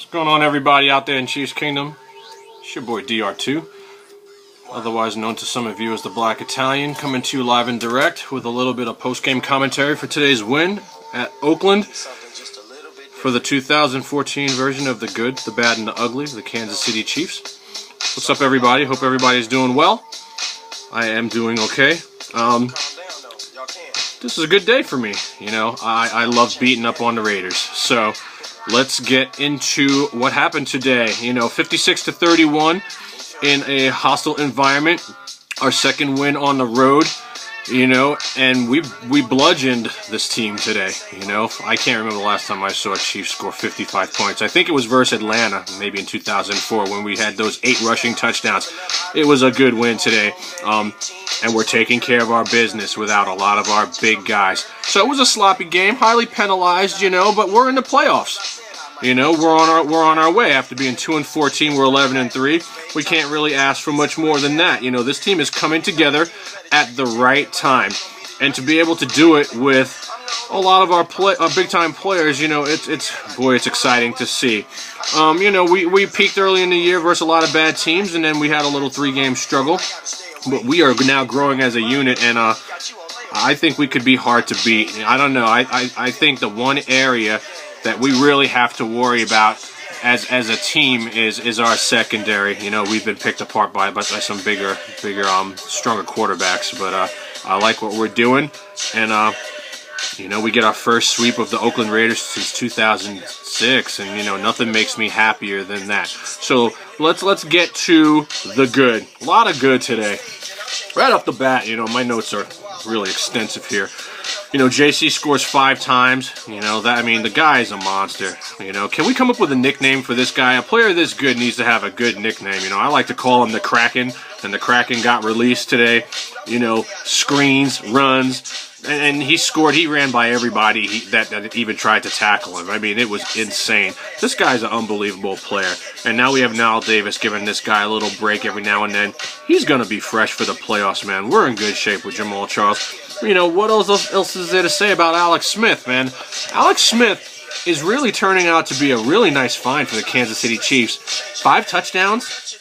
What's going on, everybody out there in Chiefs Kingdom? It's your boy DR2, otherwise known to some of you as the Black Italian, coming to you live and direct with a little bit of post-game commentary for today's win at Oakland for the 2014 version of the good, the bad, and the ugly of the Kansas City Chiefs. What's up, everybody? Hope everybody's doing well. I am doing okay. This is a good day for me. You know, I love beating up on the Raiders. So let's get into what happened today. You know, 56-31 in a hostile environment. Our second win on the road. You know, and we bludgeoned this team today. You know, I can't remember the last time I saw a Chiefs score 55 points. I think it was versus Atlanta, maybe in 2004, when we had those 8 rushing touchdowns. It was a good win today, and we're taking care of our business without a lot of our big guys. So it was a sloppy game, highly penalized, you know, but we're in the playoffs. You know, we're on our way. After being 2-14, we're 11-3. We can't really ask for much more than that. You know, this team is coming together at the right time, and to be able to do it with a lot of our big-time players, you know, it's exciting to see. You know, we peaked early in the year versus a lot of bad teams, and then we had a little 3-game struggle. But we are now growing as a unit, and I think we could be hard to beat. I don't know. I think the one area that we really have to worry about as a team is our secondary. You know, we've been picked apart by some bigger, stronger quarterbacks. But I like what we're doing, and you know, we get our first sweep of the Oakland Raiders since 2006, and you know, nothing makes me happier than that. So let's get to the good. A lot of good today. Right off the bat, you know, my notes are really extensive here. You know, JC scores 5 times. You know, that, I mean, the guy is a monster. You know, can we come up with a nickname for this guy? A player this good needs to have a good nickname. You know, I like to call him the Kraken, and the Kraken got released today. You know, screens, runs, and he scored. He ran by everybody that even tried to tackle him. I mean, it was insane. This guy's an unbelievable player. And now we have Nile Davis giving this guy a little break every now and then. He's going to be fresh for the playoffs, man. We're in good shape with Jamal Charles. You know, what else is there to say about Alex Smith, man? Alex Smith is really turning out to be a really nice find for the Kansas City Chiefs. 5 touchdowns.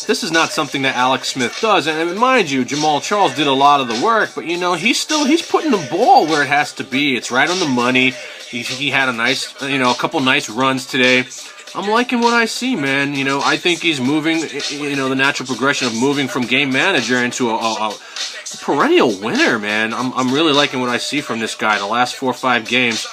This is not something that Alex Smith does. And mind you, Jamal Charles did a lot of the work, but, you know, he's putting the ball where it has to be. It's right on the money. He had a nice, you know, a couple nice runs today. I'm liking what I see, man. You know, I think he's moving, you know, the natural progression of moving from game manager into a perennial winner, man. I'm really liking what I see from this guy. The last 4 or 5 games,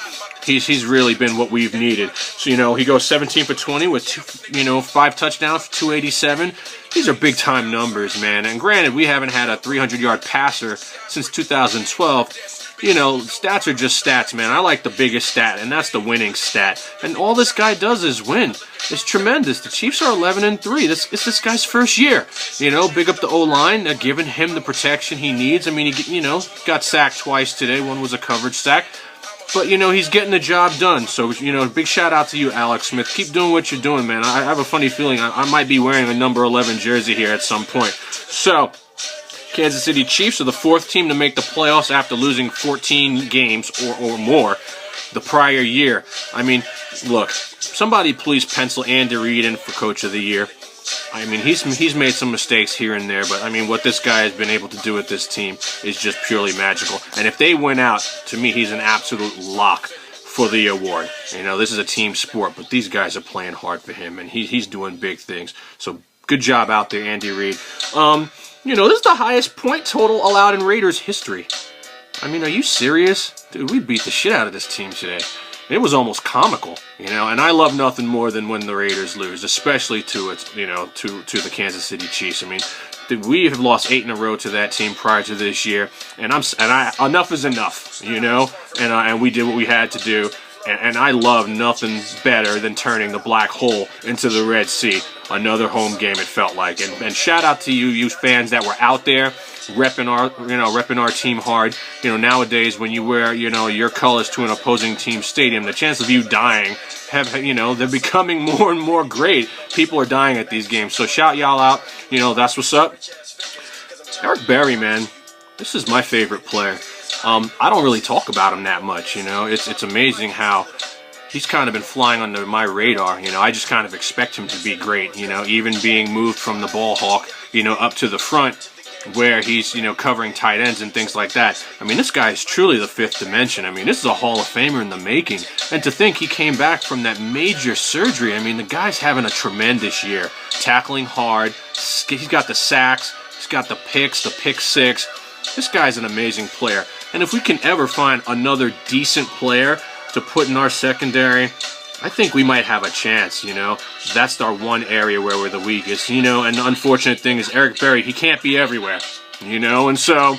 he's really been what we've needed. So, you know, he goes 17 for 20 with 5 touchdowns for 287. These are big time numbers, man. And granted, we haven't had a 300-yard passer since 2012. You know, stats are just stats, man. I like the biggest stat, and that's the winning stat. And all this guy does is win. It's tremendous. The Chiefs are 11-3. It's this guy's first year. You know, big up the O-line. They're giving him the protection he needs. I mean, he got sacked twice today. One was a coverage sack. But, you know, he's getting the job done. So, you know, big shout out to you, Alex Smith. Keep doing what you're doing, man. I have a funny feeling I might be wearing a number 11 jersey here at some point. So, Kansas City Chiefs are the 4th team to make the playoffs after losing 14 games or more the prior year. I mean, look, somebody please pencil Andy Reid in for Coach of the Year. I mean, he's made some mistakes here and there, but I mean, what this guy has been able to do with this team is just purely magical. And if they win out, to me, he's an absolute lock for the award. You know, this is a team sport, but these guys are playing hard for him, and he's doing big things. So good job out there, Andy Reid. You know, this is the highest point total allowed in Raiders history. I mean, are you serious? Dude, we beat the shit out of this team today. It was almost comical, you know, and I love nothing more than when the Raiders lose, especially to the Kansas City Chiefs. I mean, we have lost 8 in a row to that team prior to this year, and enough is enough, you know, and we did what we had to do. And I love nothing better than turning the black hole into the Red Sea. Another home game, it felt like. And shout out to you fans that were out there repping our team hard. You know, nowadays when you wear, you know, your colors to an opposing team's stadium, the chance of you dying they're becoming more and more great. People are dying at these games. So shout y'all out. You know, that's what's up. Eric Berry, man, this is my favorite player. I don't really talk about him that much, you know. It's amazing how he's kind of been flying under my radar. You know, I just kind of expect him to be great, you know, even being moved from the ball hawk, you know, up to the front where he's, you know, covering tight ends and things like that. I mean, this guy is truly the fifth dimension. I mean, this is a Hall of Famer in the making. And to think he came back from that major surgery, I mean, the guy's having a tremendous year. Tackling hard, he's got the sacks, he's got the picks, the pick six. This guy's an amazing player. And if we can ever find another decent player to put in our secondary, I think we might have a chance, you know. That's our one area where we're the weakest, you know. And the unfortunate thing is Eric Berry, he can't be everywhere, you know. And so,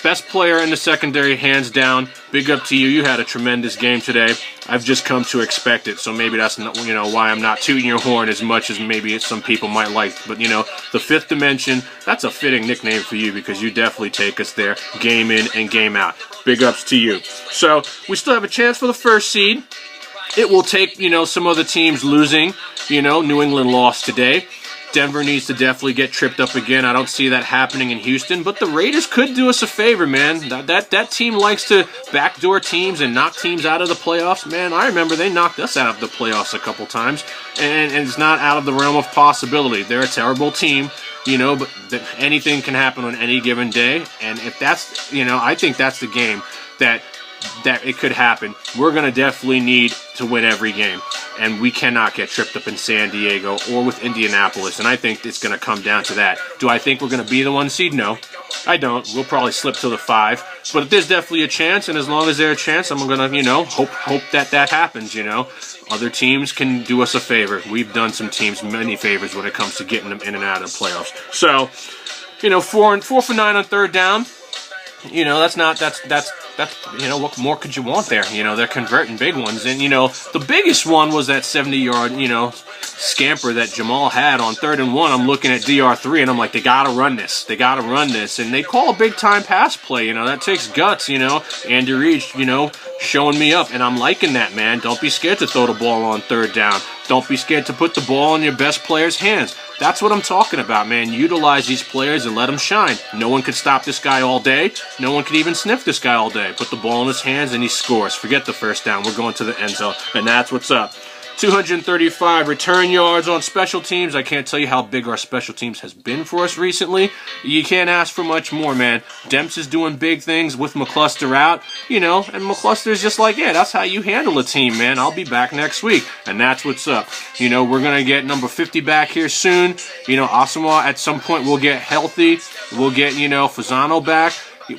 best player in the secondary, hands down. Big up to you. You had a tremendous game today. I've just come to expect it, so maybe that's not, you know, why I'm not tooting your horn as much as maybe some people might like. But, you know, the fifth dimension, that's a fitting nickname for you because you definitely take us there game in and game out. Big ups to you. So, we still have a chance for the first seed. It will take, you know, some other teams losing. You know, New England lost today. Denver needs to definitely get tripped up again. I don't see that happening in Houston, but the Raiders could do us a favor, man. That team likes to backdoor teams and knock teams out of the playoffs. Man, I remember they knocked us out of the playoffs a couple times, and it's not out of the realm of possibility. They're a terrible team, you know, but anything can happen on any given day, and if that's, you know, I think that's the game that it could happen. We're going to definitely need to win every game, and we cannot get tripped up in San Diego or with Indianapolis, and I think it's going to come down to that. Do I think we're going to be the 1 seed? No, I don't. We'll probably slip to the 5, but there's definitely a chance, and as long as there's a chance, I'm going to, you know, hope that happens, you know. Other teams can do us a favor. We've done some teams many favors when it comes to getting them in and out of the playoffs. So, you know, 4 for 9 on third down. You know, that's you know, what more could you want there? You know, they're converting big ones. And, you know, the biggest one was that 70-yard, you know, scamper that Jamal had on 3rd and 1. I'm looking at DR3, and I'm like, they got to run this. They got to run this. And they call a big-time pass play, you know. That takes guts, you know. Andy Reid, you know, showing me up. And I'm liking that, man. Don't be scared to throw the ball on 3rd down. Don't be scared to put the ball in your best player's hands. That's what I'm talking about, man. Utilize these players and let them shine. No one could stop this guy all day. No one could even sniff this guy all day. Put the ball in his hands and he scores. Forget the first down. We're going to the end zone, and that's what's up. 235 return yards on special teams. I can't tell you how big our special teams has been for us recently. You can't ask for much more, man. Demps is doing big things with McCluster out, you know, and McCluster's just like, yeah, that's how you handle a team, man. I'll be back next week, and that's what's up. You know, we're going to get number 50 back here soon. You know, Asamoah at some point will get healthy. We'll get, you know, Fasano back.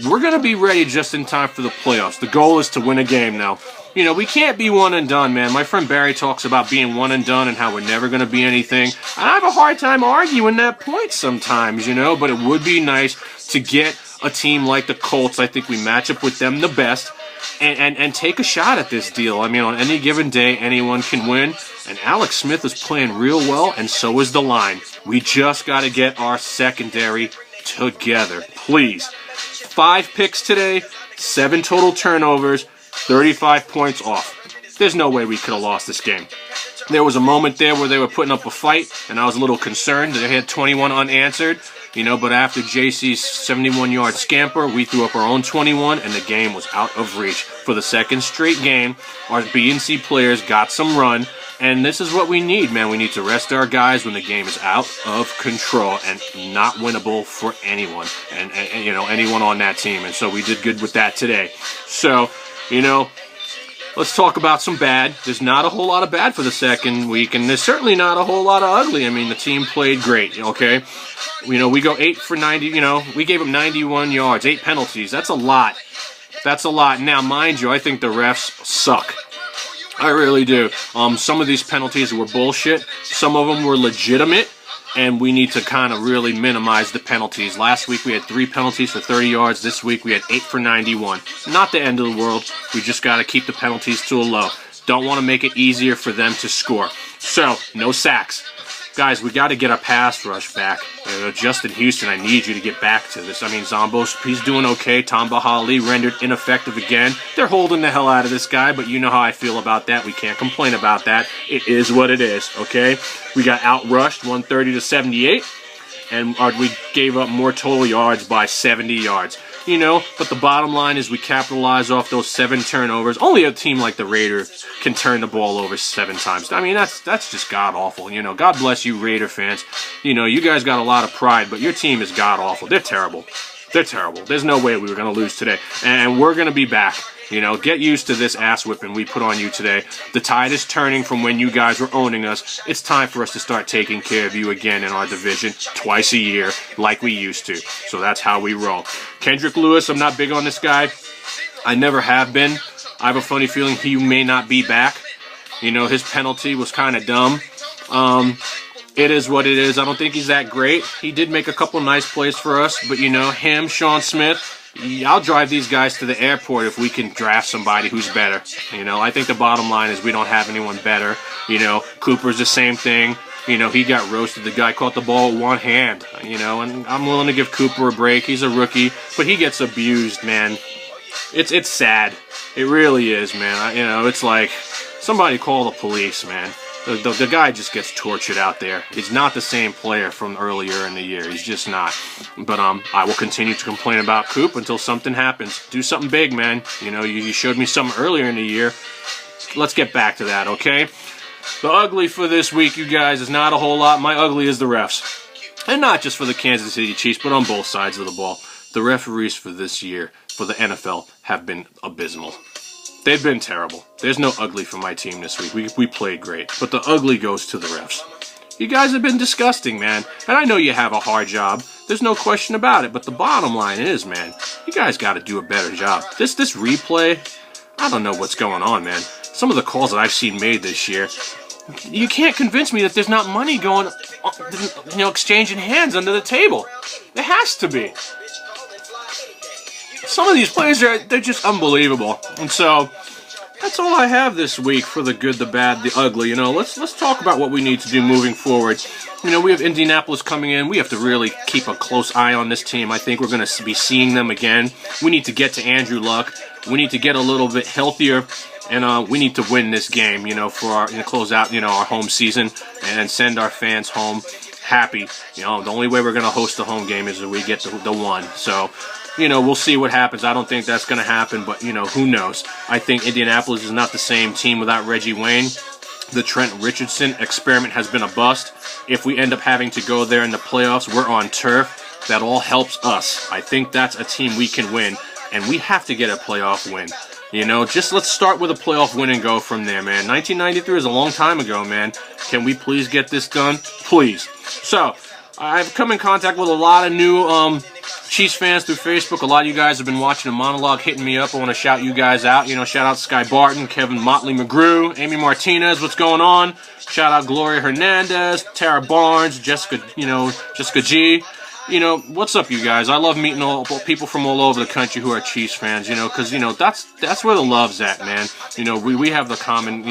We're going to be ready just in time for the playoffs. The goal is to win a game now. You know, we can't be one and done, man. My friend Barry talks about being one and done and how we're never going to be anything. And I have a hard time arguing that point sometimes, you know, but it would be nice to get a team like the Colts. I think we match up with them the best and take a shot at this deal. I mean, on any given day, anyone can win. And Alex Smith is playing real well, and so is the line. We just got to get our secondary together, please. 5 picks today, 7 total turnovers, 35 points off. There's no way we could have lost this game. There was a moment there where they were putting up a fight, and I was a little concerned. They had 21 unanswered, you know, but after JC's 71-yard scamper, we threw up our own 21, and the game was out of reach. For the second straight game, our B and C players got some run, and this is what we need, man. We need to rest our guys when the game is out of control and not winnable for anyone, and you know, anyone on that team. And so we did good with that today. So, you know, let's talk about some bad. There's not a whole lot of bad for the second week, and there's certainly not a whole lot of ugly. I mean, the team played great, okay? You know, we go 8 for 90, you know, we gave them 91 yards, 8 penalties. That's a lot. That's a lot. Now, mind you, I think the refs suck. I really do. Some of these penalties were bullshit. Some of them were legitimate, and we need to kind of really minimize the penalties. Last week we had 3 penalties for 30 yards. This week we had 8 for 91. Not the end of the world. We just got to keep the penalties to a low. Don't want to make it easier for them to score. So, no sacks. Guys, we got to get our pass rush back. You know, Justin Houston, I need you to get back to this. I mean, Zombos, he's doing okay. Tom Bahali rendered ineffective again. They're holding the hell out of this guy, but you know how I feel about that. We can't complain about that. It is what it is, okay? We got outrushed 130 to 78, and we gave up more total yards by 70 yards. you know, but the bottom line is we capitalize off those 7 turnovers. Only a team like the Raiders can turn the ball over 7 times. I mean, that's just god-awful, you know. God bless you, Raider fans. You know, you guys got a lot of pride, but your team is god-awful. They're terrible. They're terrible. There's no way we were going to lose today. And we're going to be back. You know, get used to this ass whipping we put on you today. The tide is turning from when you guys were owning us. It's time for us to start taking care of you again in our division twice a year like we used to. So that's how we roll. Kendrick Lewis, I'm not big on this guy. I never have been. I have a funny feeling he may not be back. You know, his penalty was kind of dumb. It is what it is. I don't think he's that great. He did make a couple nice plays for us, but you know, him, Sean Smith, I'll drive these guys to the airport if we can draft somebody who's better. You know, I think the bottom line is we don't have anyone better. You know, Cooper's the same thing. You know, he got roasted. The guy caught the ball with one hand, you know, and I'm willing to give Cooper a break. He's a rookie, but he gets abused, man. It's sad. It really is, man. You know, it's like somebody call the police, man. The guy just gets tortured out there. He's not the same player from earlier in the year. He's just not. But I will continue to complain about Coop until something happens. Do something big, man. You know, you showed me something earlier in the year. Let's get back to that, okay? The ugly for this week, you guys, is not a whole lot. My ugly is the refs. And not just for the Kansas City Chiefs, but on both sides of the ball. The referees for this year, for the NFL, have been abysmal. They've been terrible. There's no ugly for my team this week. We played great. But the ugly goes to the refs. You guys have been disgusting, man. And I know you have a hard job. There's no question about it. But the bottom line is, man, you guys got to do a better job. This replay, I don't know what's going on, man. Some of the calls that I've seen made this year, you can't convince me that there's not money going, you know, exchanging hands under the table. There has to be. Some of these plays, they're just unbelievable. And so, that's all I have this week for the good, the bad, the ugly. You know, let's talk about what we need to do moving forward. You know, we have Indianapolis coming in. We have to really keep a close eye on this team. I think we're going to be seeing them again. We need to get to Andrew Luck. We need to get a little bit healthier. And we need to win this game, you know, for our, close out, you know, our home season and send our fans home happy. You know, the only way we're going to host the home game is if we get the one. So, you know, we'll see what happens. I don't think that's going to happen, but, you know, who knows? I think Indianapolis is not the same team without Reggie Wayne. The Trent Richardson experiment has been a bust. If we end up having to go there in the playoffs, we're on turf. That all helps us. I think that's a team we can win, and we have to get a playoff win. You know, just let's start with a playoff win and go from there, man. 1993 is a long time ago, man. Can we please get this done? Please. So, I've come in contact with a lot of new Chiefs fans through Facebook. A lot of you guys have been watching a monologue, hitting me up. I want to shout you guys out. You know, shout out Sky Barton, Kevin Motley McGrew, Amy Martinez, what's going on? Shout out Gloria Hernandez, Tara Barnes, Jessica G. You know, what's up, you guys? I love meeting all people from all over the country who are Chiefs fans, you know, because, you know, that's where the love's at, man. You know, we have the common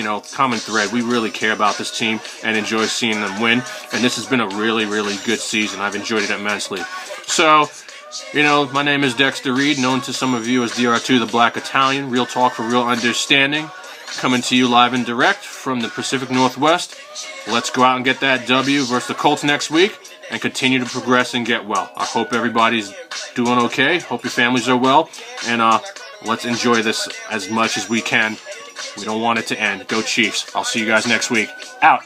thread. We really care about this team and enjoy seeing them win, and this has been a really, really good season. I've enjoyed it immensely. So, you know, my name is Dexter Reed, known to some of you as DR2, the Black Italian. Real talk for real understanding. Coming to you live and direct from the Pacific Northwest. Let's go out and get that W versus the Colts next week and continue to progress and get well. I hope everybody's doing okay. Hope your families are well. And let's enjoy this as much as we can. We don't want it to end. Go Chiefs. I'll see you guys next week. Out.